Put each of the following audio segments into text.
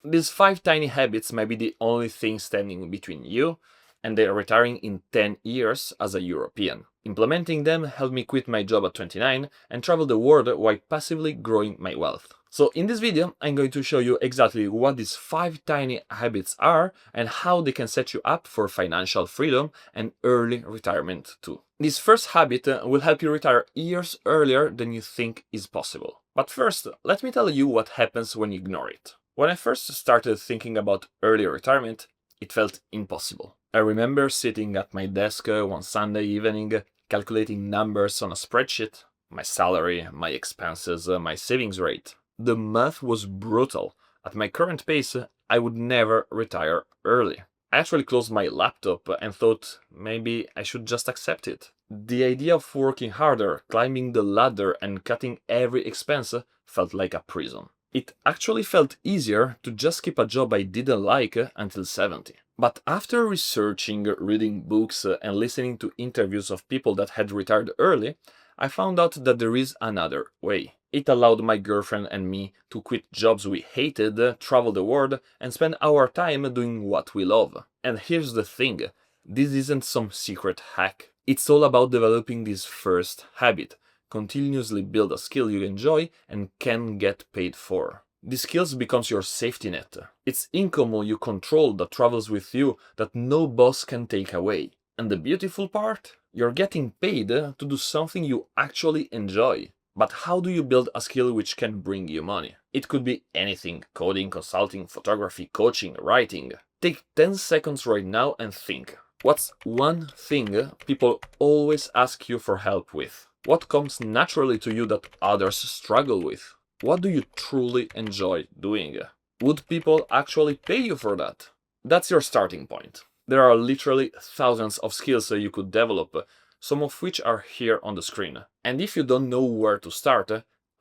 These 5 tiny habits may be the only thing standing between you and the retiring in 10 years as a European. Implementing them helped me quit my job at 29 and travel the world while passively growing my wealth. So in this video, I'm going to show you exactly what these 5 tiny habits are and how they can set you up for financial freedom and early retirement too. This first habit will help you retire years earlier than you think is possible. But first, let me tell you what happens when you ignore it. When I first started thinking about early retirement, it felt impossible. I remember sitting at my desk one Sunday evening, calculating numbers on a spreadsheet, my salary, my expenses, my savings rate. The math was brutal. At my current pace, I would never retire early. I actually closed my laptop and thought maybe I should just accept it. The idea of working harder, climbing the ladder, and cutting every expense felt like a prison. It actually felt easier to just keep a job I didn't like until 70. But after researching, reading books, and listening to interviews of people that had retired early, I found out that there is another way. It allowed my girlfriend and me to quit jobs we hated, travel the world, and spend our time doing what we love. And here's the thing, this isn't some secret hack. It's all about developing this first habit. Continuously build a skill you enjoy and can get paid for. This skills becomes your safety net. It's income you control that travels with you that no boss can take away. And the beautiful part? You're getting paid to do something you actually enjoy. But how do you build a skill which can bring you money? It could be anything: coding, consulting, photography, coaching, writing. Take 10 seconds right now and think. What's one thing people always ask you for help with? What comes naturally to you that others struggle with? What do you truly enjoy doing? Would people actually pay you for that? That's your starting point. There are literally thousands of skills you could develop, some of which are here on the screen. And if you don't know where to start,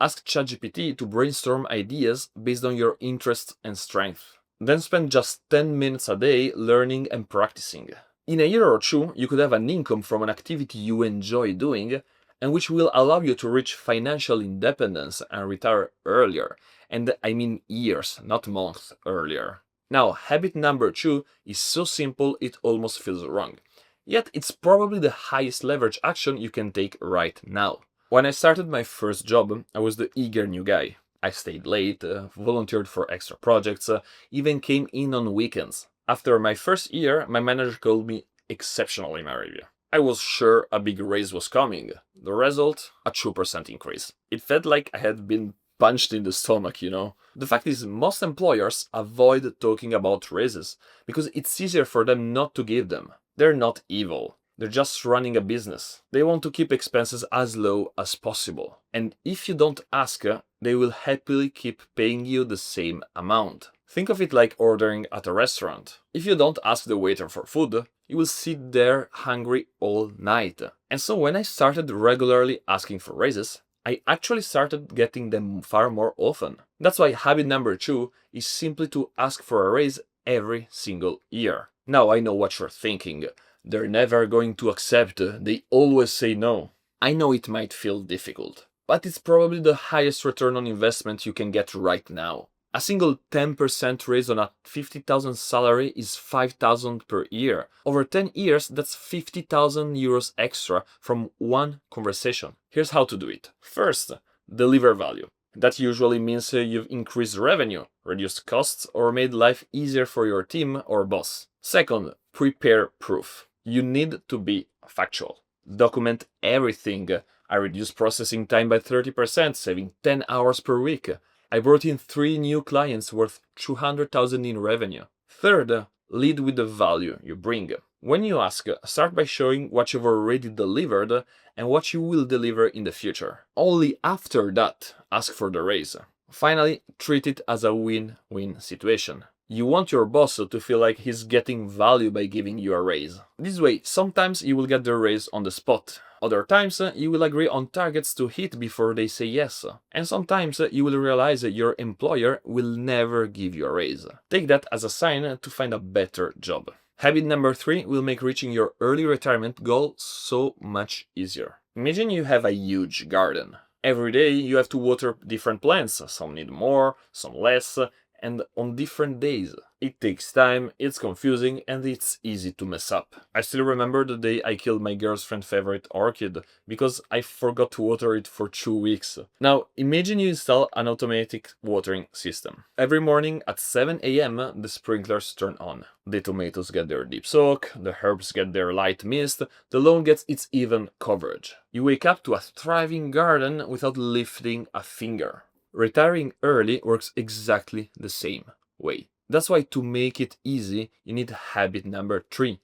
ask ChatGPT to brainstorm ideas based on your interests and strengths. Then spend just 10 minutes a day learning and practicing. In a year or two, you could have an income from an activity you enjoy doing, and which will allow you to reach financial independence and retire earlier. And I mean years, not months earlier. Now, habit number 2 is so simple it almost feels wrong. Yet it's probably the highest leverage action you can take right now. When I started my first job, I was the eager new guy. I stayed late, volunteered for extra projects, even came in on weekends. After my first year, my manager called me exceptional in my review. I was sure a big raise was coming. The result? A 2% increase. It felt like I had been punched in the stomach, you know. The fact is, most employers avoid talking about raises because it's easier for them not to give them. They're not evil. They're just running a business. They want to keep expenses as low as possible. And if you don't ask, they will happily keep paying you the same amount. Think of it like ordering at a restaurant. If you don't ask the waiter for food, you will sit there hungry all night. And so when I started regularly asking for raises, I actually started getting them far more often. That's why habit number 2 is simply to ask for a raise every single year. Now I know what you're thinking. They're never going to accept, they always say no. I know it might feel difficult, but it's probably the highest return on investment you can get right now. A single 10% raise on a 50,000 salary is 5,000 per year. Over 10 years, that's 50,000 euros extra from one conversation. Here's how to do it. First, deliver value. That usually means you've increased revenue, reduced costs, or made life easier for your team or boss. Second, prepare proof. You need to be factual. Document everything. I reduced processing time by 30%, saving 10 hours per week. I brought in 3 new clients worth 200,000 in revenue. Third, lead with the value you bring. When you ask, start by showing what you've already delivered and what you will deliver in the future. Only after that, ask for the raise. Finally, treat it as a win-win situation. You want your boss to feel like he's getting value by giving you a raise. This way, sometimes you will get the raise on the spot. Other times, you will agree on targets to hit before they say yes. And sometimes, you will realize your employer will never give you a raise. Take that as a sign to find a better job. Habit number 3 will make reaching your early retirement goal so much easier. Imagine you have a huge garden. Every day you have to water different plants. Some need more, some less, and on different days. It takes time, it's confusing, and it's easy to mess up. I still remember the day I killed my girlfriend's favorite orchid because I forgot to water it for 2 weeks. Now, imagine you install an automatic watering system. Every morning at 7 a.m., the sprinklers turn on. The tomatoes get their deep soak, the herbs get their light mist, the lawn gets its even coverage. You wake up to a thriving garden without lifting a finger. Retiring early works exactly the same way. That's why to make it easy, you need habit number 3.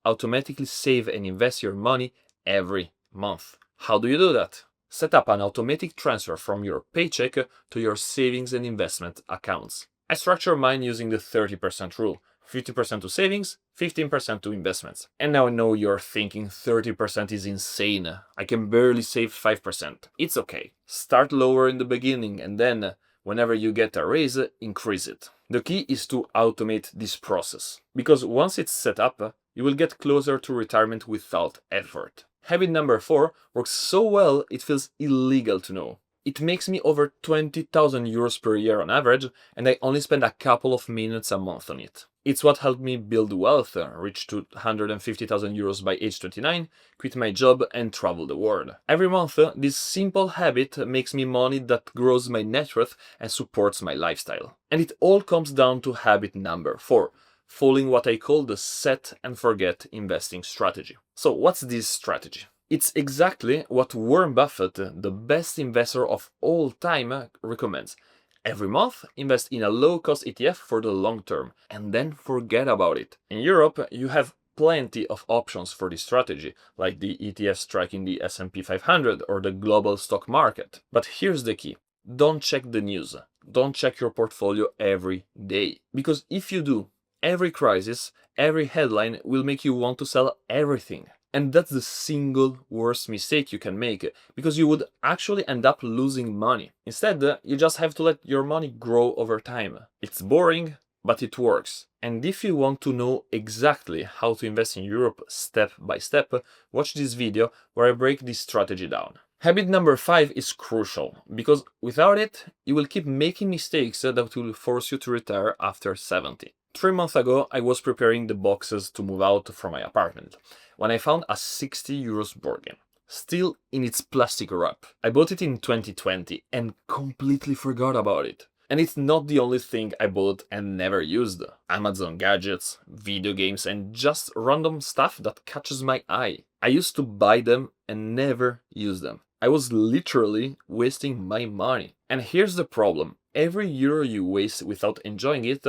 Automatically save and invest your money every month. How do you do that? Set up an automatic transfer from your paycheck to your savings and investment accounts. I structure mine using the 30% rule. 50% to savings, 15% to investments. And now I know you're thinking 30% is insane. I can barely save 5%. It's okay. Start lower in the beginning and then, whenever you get a raise, increase it. The key is to automate this process, because once it's set up, you will get closer to retirement without effort. Habit number 4 works so well it feels illegal to know. It makes me over 20,000 euros per year on average, and I only spend a couple of minutes a month on it. It's what helped me build wealth, reach to 150,000 euros by age 29, quit my job, and travel the world. Every month, this simple habit makes me money that grows my net worth and supports my lifestyle. And it all comes down to habit number 4, following what I call the set and forget investing strategy. So what's this strategy? It's exactly what Warren Buffett, the best investor of all time, recommends. Every month, invest in a low-cost ETF for the long term, and then forget about it. In Europe, you have plenty of options for this strategy, like the ETFs tracking the S&P 500 or the global stock market. But here's the key. Don't check the news. Don't check your portfolio every day. Because if you do, every crisis, every headline will make you want to sell everything. And that's the single worst mistake you can make, because you would actually end up losing money. Instead, you just have to let your money grow over time. It's boring, but it works. And if you want to know exactly how to invest in Europe step by step, watch this video where I break this strategy down. Habit number 5 is crucial, because without it, you will keep making mistakes that will force you to retire after 70. 3 months ago, I was preparing the boxes to move out from my apartment when I found a 60 euros board game, still in its plastic wrap. I bought it in 2020 and completely forgot about it. And it's not the only thing I bought and never used. Amazon gadgets, video games, and just random stuff that catches my eye. I used to buy them and never use them. I was literally wasting my money. And here's the problem. Every euro you waste without enjoying it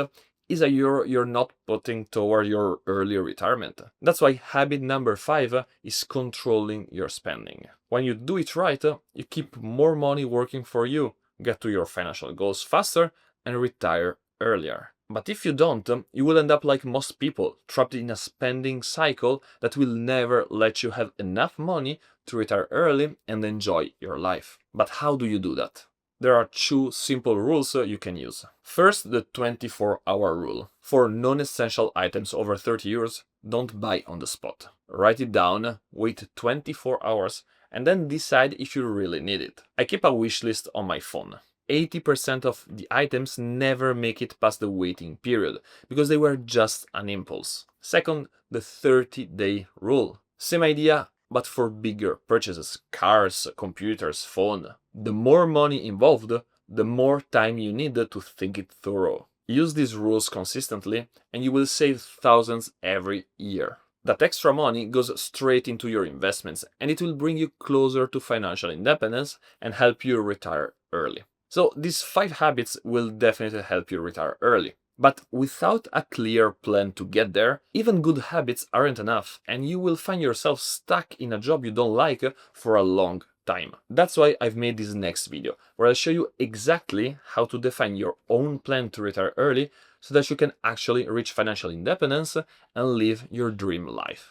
is a euro you're not putting toward your early retirement. That's why habit number 5 is controlling your spending. When you do it right, you keep more money working for you, get to your financial goals faster, and retire earlier. But if you don't, you will end up like most people, trapped in a spending cycle that will never let you have enough money to retire early and enjoy your life. But how do you do that? There are 2 simple rules you can use. First, the 24-hour rule. For non-essential items over 30 euros, don't buy on the spot. Write it down, wait 24 hours, and then decide if you really need it. I keep a wish list on my phone. 80% of the items never make it past the waiting period, because they were just an impulse. Second, the 30-day rule. Same idea, but for bigger purchases, cars, computers, phone. The more money involved, the more time you need to think it through. Use these rules consistently and you will save thousands every year. That extra money goes straight into your investments and it will bring you closer to financial independence and help you retire early. So these 5 habits will definitely help you retire early. But without a clear plan to get there, even good habits aren't enough and you will find yourself stuck in a job you don't like for a long time. That's why I've made this next video, where I'll show you exactly how to define your own plan to retire early so that you can actually reach financial independence and live your dream life.